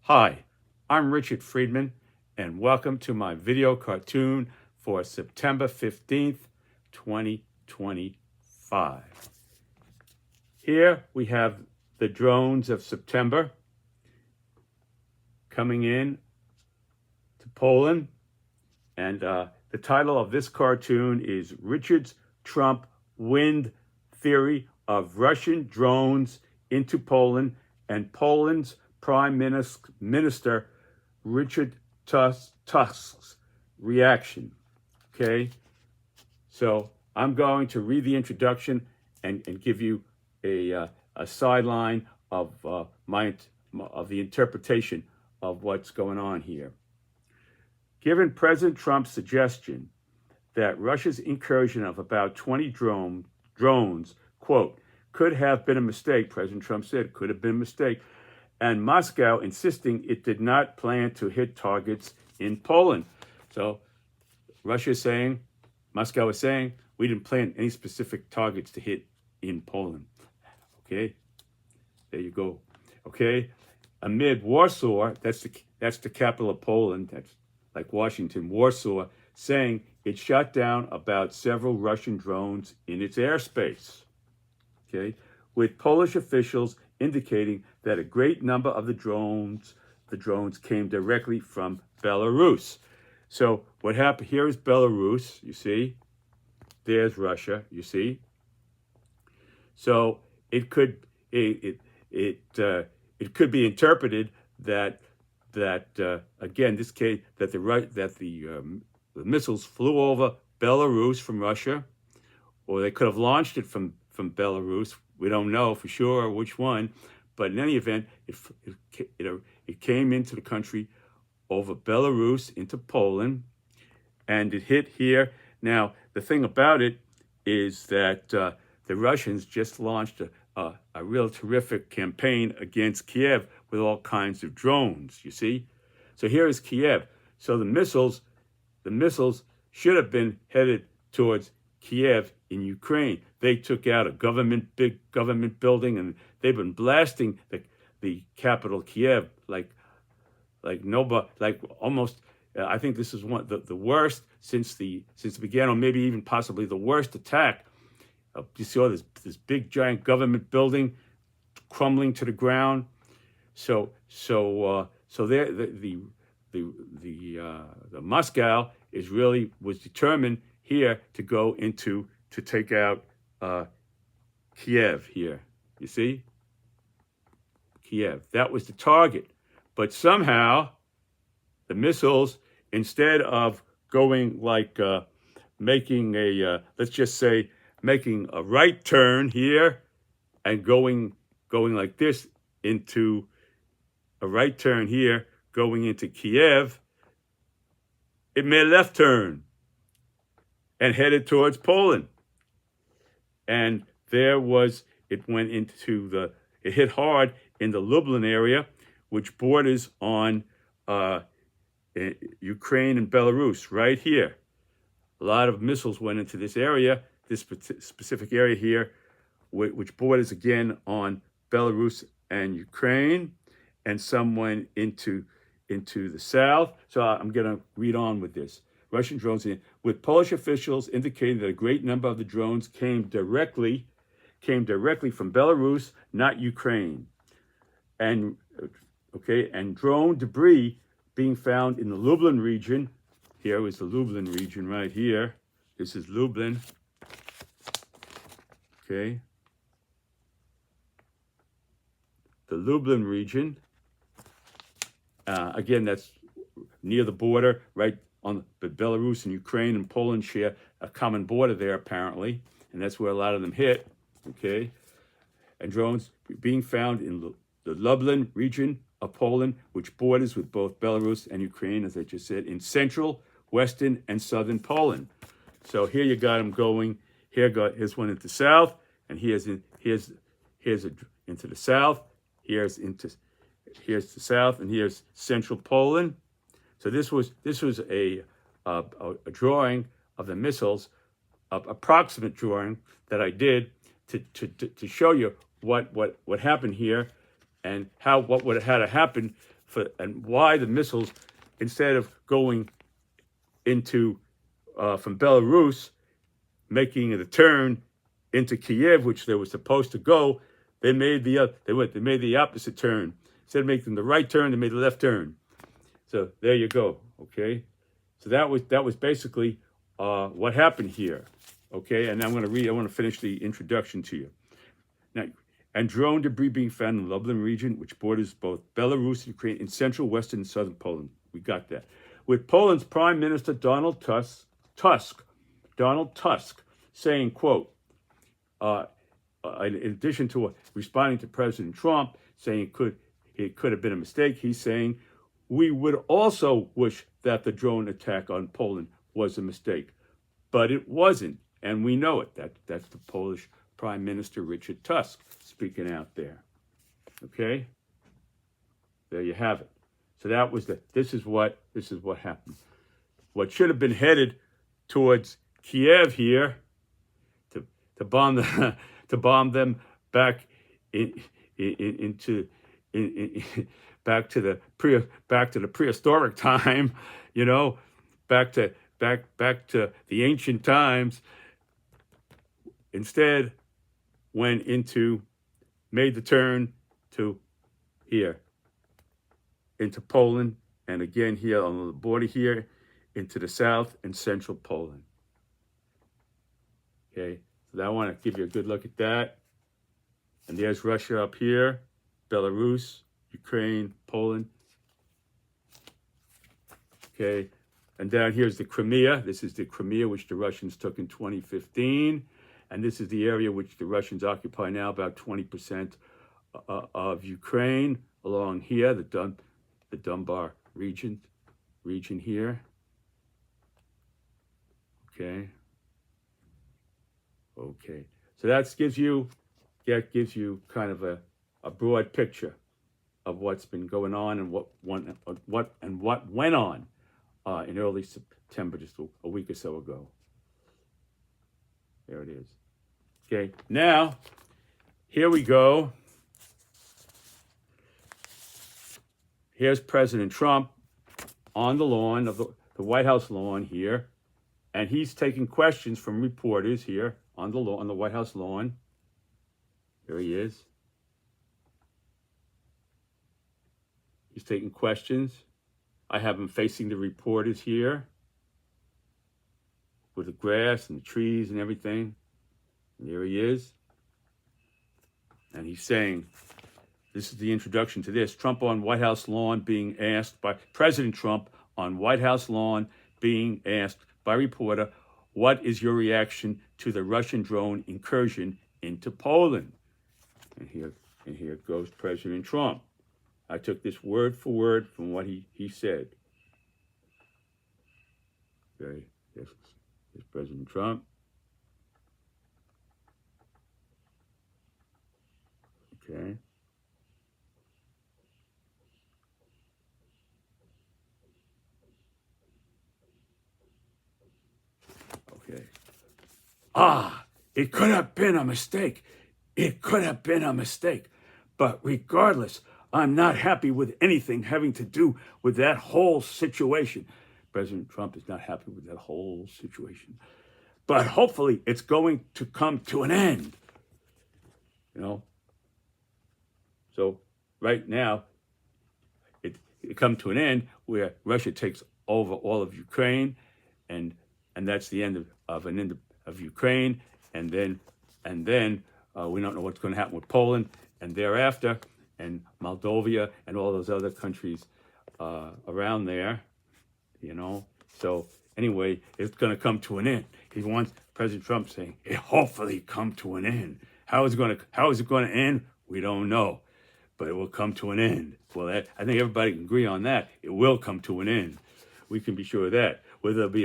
Hi, I'm Richard Friedman, and welcome to my video cartoon for September 15th, 2025. Here we have the drones of September coming in to Poland, and the title of this cartoon is Richard's Trump Wind Theory of Russian Drones into Poland and Poland's Prime Minister Richard Tusk's reaction. Okay, so I'm going to read the introduction and give you a sideline of the interpretation of what's going on here. Given President Trump's suggestion that Russia's incursion of about 20 drones, quote, could have been a mistake, President Trump said, could have been a mistake, and Moscow insisting it did not plan to hit targets in Poland. So Russia is saying, Moscow is saying, we didn't plan any specific targets to hit in Poland. Okay, there you go. Okay, amid Warsaw, that's the capital of Poland, that's like Washington, Warsaw, saying it shot down about several Russian drones in its airspace. Okay, with Polish officials indicating that a great number of the drones came directly from Belarus. So what happened here is Belarus, you see. There's Russia, you see. So it could be interpreted that again, this case that the missiles flew over Belarus from Russia, or they could have launched it from Belarus. We don't know for sure which one, but in any event, it came into the country over Belarus into Poland, and it hit here. Now, the thing about it is that the Russians just launched a real terrific campaign against Kiev with all kinds of drones, you see? So here is Kiev. So the missiles should have been headed towards Kiev in Ukraine. They took out a big government building, and they've been blasting the capital Kiev like almost. I think this is the worst since the began, or maybe even possibly the worst attack. You saw this big giant government building crumbling to the ground. So there the Moscow was determined here to take out Kiev here. You see? Kiev. That was the target. But somehow the missiles, instead of going like making a right turn here and going like this into a right turn here going into Kiev, it made a left turn and headed towards Poland. And it hit hard in the Lublin area, which borders on Ukraine and Belarus, right here. A lot of missiles went into this area, this specific area here, which borders again on Belarus and Ukraine, and some went into the south. So I'm going to read on with this. Russian drones, with Polish officials indicating that a great number of the drones came directly from Belarus, not Ukraine. And drone debris being found in the Lublin region. Here is the Lublin region right here. This is Lublin. Okay. The Lublin region. Again, that's near the border, right on Belarus and Ukraine and Poland share a common border there, apparently. And that's where a lot of them hit. Okay. And drones being found in the Lublin region of Poland, which borders with both Belarus and Ukraine, as I just said, in central, western, and southern Poland. So here you got them going. Here's one into south, and here's into the south. Here's the south, and here's central Poland. So this was a drawing of the missiles, approximate drawing that I did to show you what happened here, and what would have had to happen and why the missiles, instead of going into from Belarus, making the turn into Kiev, which they were supposed to go, they made the opposite turn. Instead of making the right turn, they made the left turn. So there you go. Okay, so that was basically what happened here. Okay, and I'm going to read. I want to finish the introduction to you. Now, and drone debris being found in the Lublin region, which borders both Belarus and Ukraine, in central, western, and southern Poland. We got that. With Poland's Prime Minister Donald Tusk, saying, quote, in addition to responding to President Trump, saying it could have been a mistake, he's saying, we would also wish that the drone attack on Poland was a mistake, but it wasn't, and we know it. That's the Polish Prime Minister Richard Tusk speaking out there. Okay, there you have it. So that was this is what happened. What should have been headed towards Kiev here to bomb them back into back to the prehistoric time, back to the ancient times. Instead, made the turn to here, into Poland, and again here on the border here, into the south and central Poland. Okay, so I want to give you a good look at that. And there's Russia up here, Belarus, Ukraine, Poland. Okay, and down here's the Crimea. This is the Crimea, which the Russians took in 2015. And this is the area which the Russians occupy now, about 20% of Ukraine, along here, the Donbas region here. Okay. So that gives you kind of a broad picture of what's been going on and what went on in early September, just a week or so ago. There it is. Okay, now here we go. Here's President Trump on the lawn of the White House lawn here, and he's taking questions from reporters here on the White House lawn. There he is. He's taking questions. I have him facing the reporters here with the grass and the trees and everything. And there he is. And he's saying, this is the introduction to this. President Trump on White House lawn being asked by reporter, what is your reaction to the Russian drone incursion into Poland? And here goes President Trump. I took this word for word from what he said. Okay, here's President Trump. Okay. It could have been a mistake. It could have been a mistake. But regardless, I'm not happy with anything having to do with that whole situation. President Trump is not happy with that whole situation. But hopefully it's going to come to an end. So right now, it come to an end where Russia takes over all of Ukraine, and that's the end of Ukraine, and then we don't know what's going to happen with Poland, and thereafter, and Moldova, and all those other countries around there, So anyway, it's going to come to an end. He wants President Trump saying it hopefully come to an end. How is it going to end? We don't know, but it will come to an end. Well, I think everybody can agree on that. It will come to an end. We can be sure of that. Whether there'll be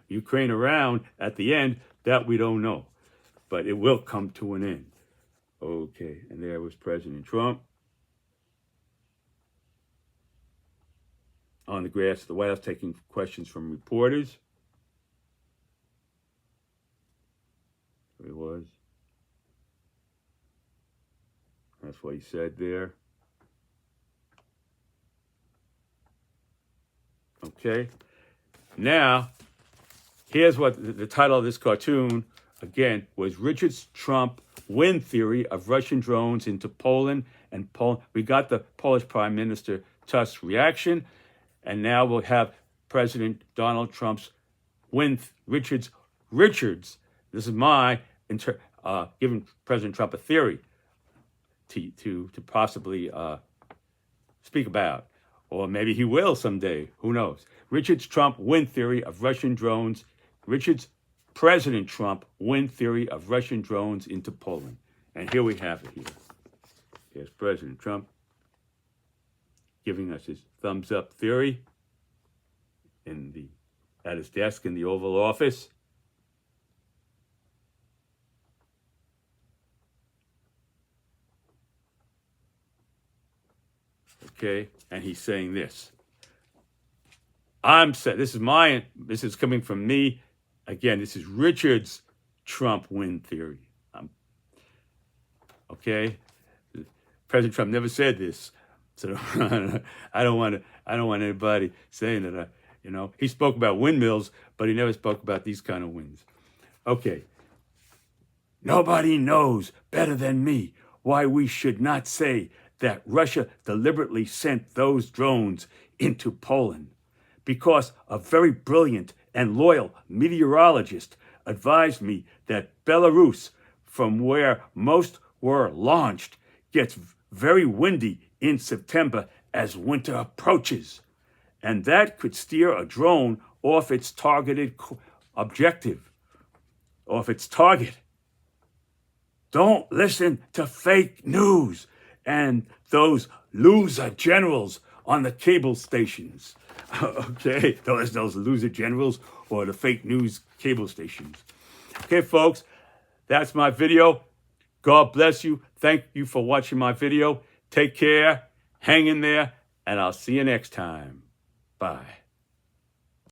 Ukraine around at the end, that we don't know, but it will come to an end. Okay, and there was President Trump on the grass of the White House taking questions from reporters. There he was. That's what he said there. Okay? Now, here's what the title of this cartoon, again, was Richard's Trump Wind Theory of Russian Drones into Poland. And we got the Polish Prime Minister Tusk's reaction, and now we'll have President Donald Trump's Richard's. This is my giving President Trump a theory to possibly speak about, or maybe he will someday. Who knows? Richard's Trump wind theory of Russian drones. President Trump wind theory of Russian drones into Poland. And here we have it. Here's President Trump giving us his thumbs up theory at his desk in the Oval Office. Okay, and he's saying this. This is coming from me. Again, this is Richard's Trump wind theory. Okay? President Trump never said this. So I don't want anybody saying that he spoke about windmills, but he never spoke about these kind of winds. Okay. Nobody knows better than me why we should not say that Russia deliberately sent those drones into Poland, because a very brilliant and loyal meteorologist advised me that Belarus, from where most were launched, gets very windy in September as winter approaches, and that could steer a drone off its targeted objective, off its target. Don't listen to fake news and those loser generals on the cable stations. Okay, those loser generals or the fake news cable stations. Okay, folks, that's my video. God bless you. Thank you for watching my video. Take care, hang in there, and I'll see you next time. Bye.